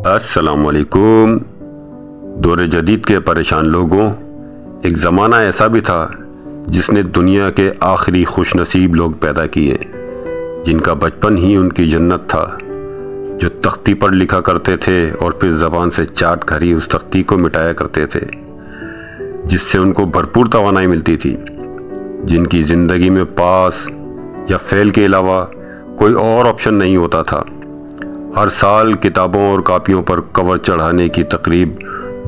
السلام علیکم۔ دور جدید کے پریشان لوگوں، ایک زمانہ ایسا بھی تھا جس نے دنیا کے آخری خوش نصیب لوگ پیدا کیے، جن کا بچپن ہی ان کی جنت تھا، جو تختی پر لکھا کرتے تھے اور پھر زبان سے چاٹ کر ہی اس تختی کو مٹایا کرتے تھے، جس سے ان کو بھرپور توانائی ملتی تھی، جن کی زندگی میں پاس یا فیل کے علاوہ کوئی اور آپشن نہیں ہوتا تھا۔ ہر سال کتابوں اور کاپیوں پر کور چڑھانے کی تقریب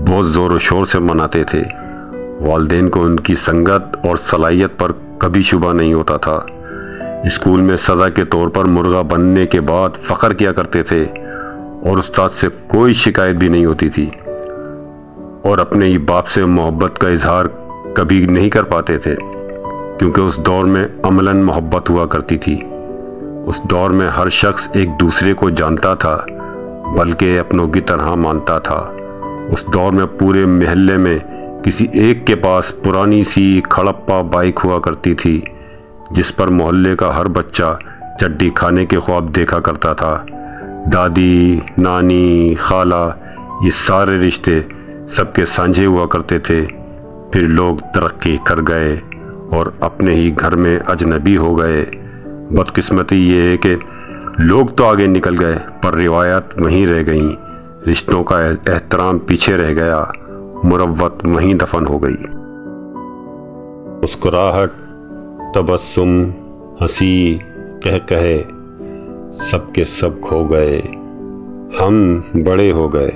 بہت زور و شور سے مناتے تھے۔ والدین کو ان کی سنگت اور صلاحیت پر کبھی شبہ نہیں ہوتا تھا۔ اسکول میں سزا کے طور پر مرغا بننے کے بعد فخر کیا کرتے تھے اور استاد سے کوئی شکایت بھی نہیں ہوتی تھی، اور اپنے ہی باپ سے محبت کا اظہار کبھی نہیں کر پاتے تھے، کیونکہ اس دور میں عملاً محبت ہوا کرتی تھی۔ اس دور میں ہر شخص ایک دوسرے کو جانتا تھا، بلکہ اپنوں کی طرح مانتا تھا۔ اس دور میں پورے محلے میں کسی ایک کے پاس پرانی سی کھڑپا بائک ہوا کرتی تھی، جس پر محلے کا ہر بچہ چڈی کھانے کے خواب دیکھا کرتا تھا۔ دادی، نانی، خالہ، یہ سارے رشتے سب کے سانجھے ہوا کرتے تھے۔ پھر لوگ ترقی کر گئے اور اپنے ہی گھر میں اجنبی ہو گئے۔ بدقسمتی یہ ہے کہ لوگ تو آگے نکل گئے پر روایات وہیں رہ گئیں، رشتوں کا احترام پیچھے رہ گیا، مروت وہیں دفن ہو گئی۔ مسکراہٹ، تبسم، ہنسی، قہقہے، سب کے سب کھو گئے، ہم بڑے ہو گئے۔